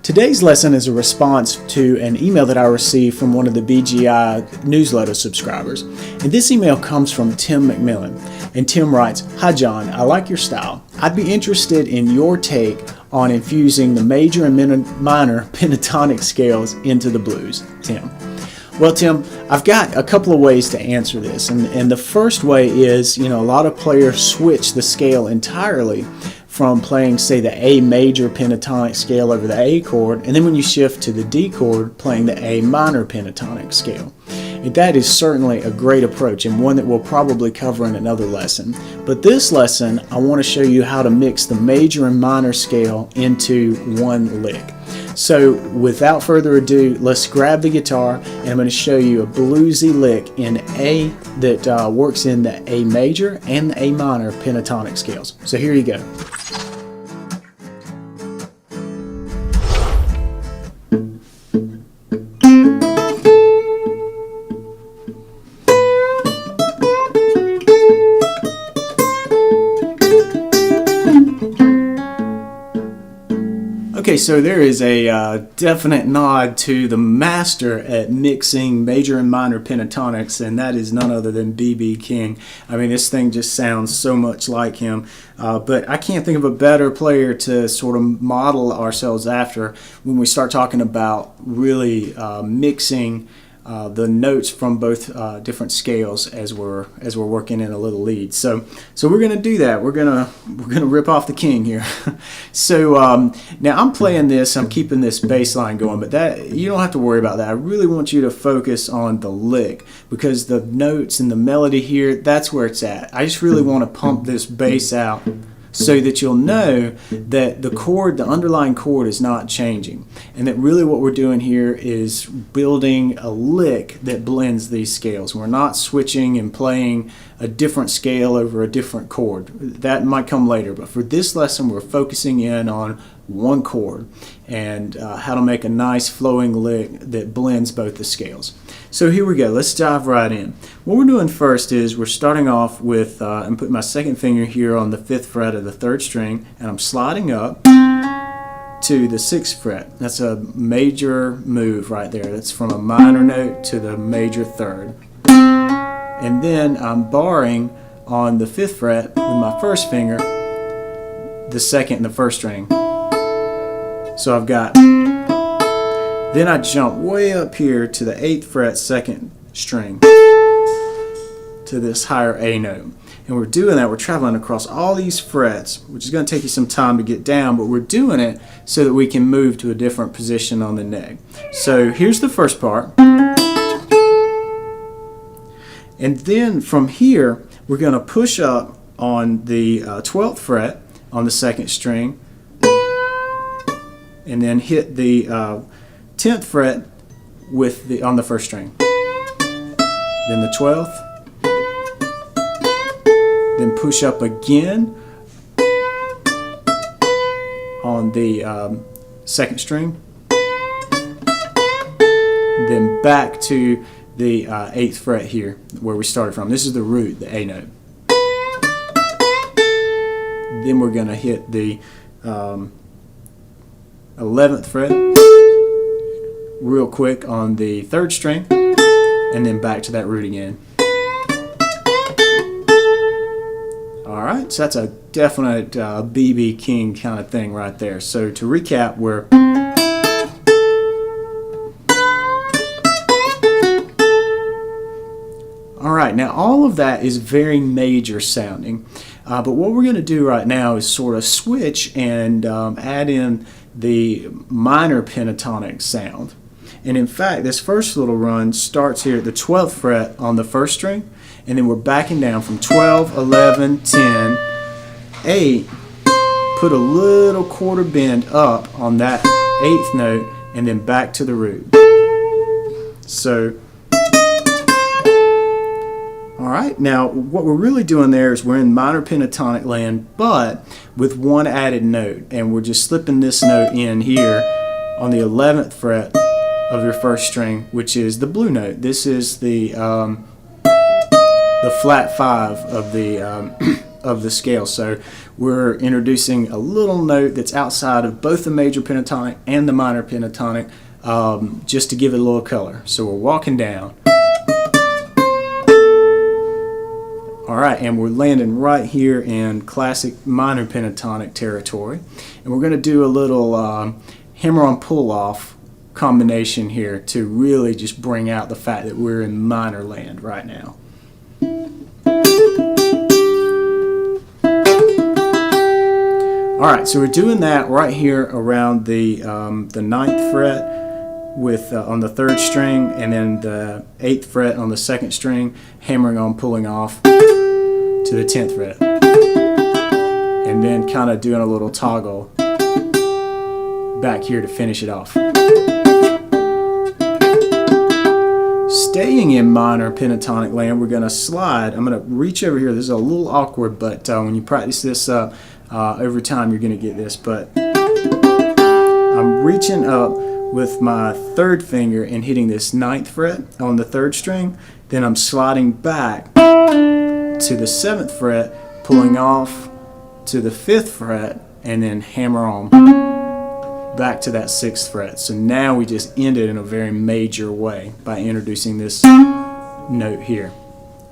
Today's lesson is a response to an email that I received from one of the BGI Newsletter subscribers. And this email comes from Tim McMillan. And Tim writes, "Hi John, I like your style. I'd be interested in your take on infusing the major and minor pentatonic scales into the blues." Tim. Well, Tim, I've got a couple of ways to answer this. And the first way is, a lot of players switch the scale entirely from playing, say, the A major pentatonic scale over the A chord, and then when you shift to the D chord, playing the A minor pentatonic scale. And that is certainly a great approach and one that we'll probably cover in another lesson. But this lesson, I want to show you how to mix the major and minor scale into one lick. So without further ado, let's grab the guitar and I'm going to show you a bluesy lick in A that works in the A major and the A minor pentatonic scales. So here you go. Okay, so there is a definite nod to the master at mixing major and minor pentatonics, and that is none other than B.B. King. I mean, this thing just sounds so much like him, but I can't think of a better player to sort of model ourselves after when we start talking about really mixing the notes from both different scales as we're working in a little lead. So we're gonna do that. We're gonna rip off the king here. So now I'm playing this. I'm keeping this bass line going, but that you don't have to worry about that. I really want you to focus on the lick because the notes and the melody here, that's where it's at. I just really want to pump this bass out so that you'll know that the chord, the underlying chord, is not changing, and that really what we're doing here is building a lick that blends these scales. We're not switching and playing a different scale over a different chord. That might come later, but for this lesson we're focusing in on one chord and how to make a nice flowing lick that blends both the scales. So here we go. Let's dive right in. What we're doing first is we're starting off with, I'm putting my second finger here on the 5th fret of the 3rd string, and I'm sliding up to the 6th fret. That's a major move right there. That's from a minor note to the major 3rd. And then I'm barring on the 5th fret with my first finger, the 2nd and the 1st string. So I've got, then I jump way up here to the 8th fret 2nd string to this higher A note. And we're doing that, we're traveling across all these frets, which is going to take you some time to get down, but we're doing it so that we can move to a different position on the neck. So here's the first part. And then from here, we're going to push up on the 12th fret on the 2nd string, and then hit the 10th fret with on the 1st string. Then the 12th. Then push up again on the 2nd string. Then back to the 8th fret here where we started from. This is the root, the A note. Then we're going to hit the 11th fret real quick on the 3rd string, and then back to that root again. Alright, so that's a definite B.B. King kind of thing right there. So to recap, we're alright, now all of that is very major sounding, but what we're going to do right now is sort of switch and add in the minor pentatonic sound. And in fact, this first little run starts here at the 12th fret on the 1st string, and then we're backing down from 12, 11, 10, 8, put a little quarter bend up on that 8th note, and then back to the root. So, alright, now what we're really doing there is we're in minor pentatonic land, but with one added note, and we're just slipping this note in here on the 11th fret of your 1st string, which is the blue note. This is the flat 5 of the of the scale. So we're introducing a little note that's outside of both the major pentatonic and the minor pentatonic, just to give it a little color. So we're walking down. Alright, and we're landing right here in classic minor pentatonic territory. And we're going to do a little hammer-on pull-off combination here to really just bring out the fact that we're in minor land right now. Alright, so we're doing that right here around the 9th fret with on the 3rd string, and then the 8th fret on the 2nd string, hammering on, pulling off to the 10th fret, and then kind of doing a little toggle back here to finish it off. Staying in minor pentatonic land, we're going to slide. I'm going to reach over here. This is a little awkward, but when you practice this up over time, you're going to get this. But I'm reaching up with my 3rd finger and hitting this 9th fret on the 3rd string. Then I'm sliding back to the 7th fret, pulling off to the 5th fret, and then hammer on back to that 6th fret. So now we just end it in a very major way by introducing this note here.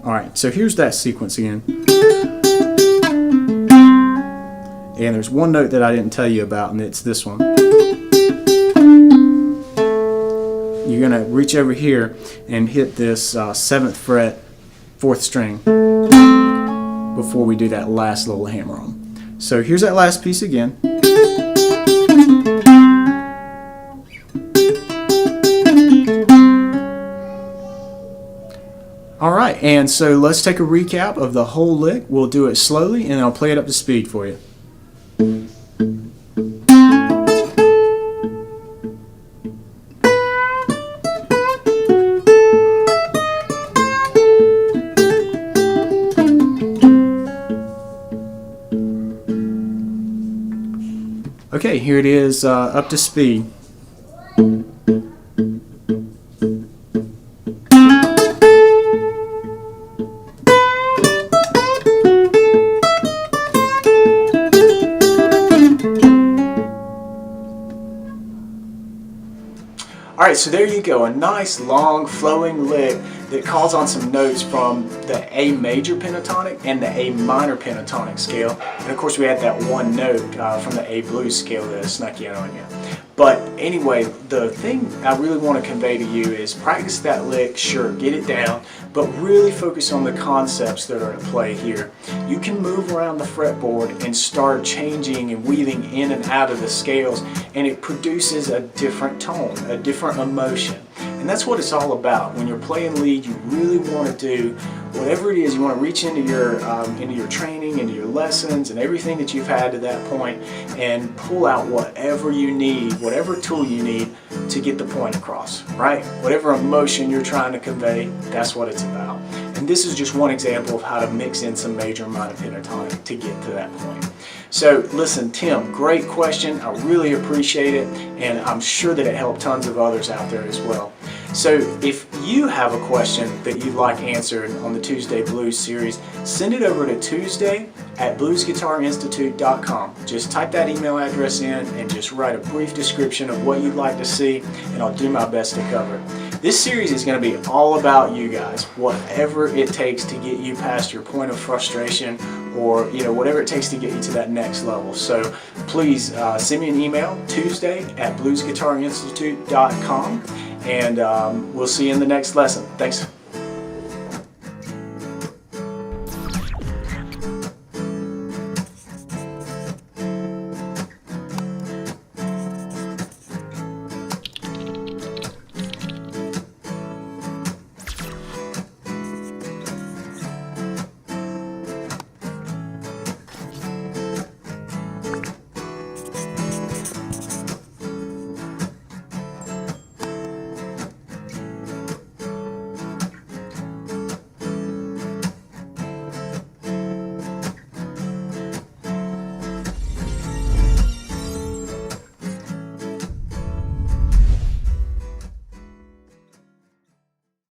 Alright, so here's that sequence again. And there's one note that I didn't tell you about, and it's this one. You're going to reach over here and hit this 7th fret, 4th string before we do that last little hammer on. So here's that last piece again. Alright, and so let's take a recap of the whole lick. We'll do it slowly and I'll play it up to speed for you. Okay, here it is up to speed. Alright, so there you go, a nice long flowing lick that calls on some notes from the A major pentatonic and the A minor pentatonic scale. And of course we had that one note from the A blues scale that I snuck in on you. But anyway, the thing I really want to convey to you is practice that lick, sure, get it down, but really focus on the concepts that are at play here. You can move around the fretboard and start changing and weaving in and out of the scales, and it produces a different tone, a different emotion. And that's what it's all about. When you're playing lead, you really want to do whatever it is. You want to reach into your training, into your lessons, and everything that you've had to that point, and pull out whatever you need, whatever tool you need to get the point across, right? Whatever emotion you're trying to convey, that's what it's about. And this is just one example of how to mix in some major and minor pentatonic to get to that point. So listen, Tim, great question. I really appreciate it, and I'm sure that it helped tons of others out there as well. So if you have a question that you'd like answered on the Tuesday Blues series, send it over to tuesday@bluesguitarinstitute.com. Just type that email address in and just write a brief description of what you'd like to see, and I'll do my best to cover it. This series is going to be all about you guys, whatever it takes to get you past your point of frustration, or whatever it takes to get you to that next level. So please send me an email, tuesday@bluesguitarinstitute.com, and we'll see you in the next lesson. Thanks.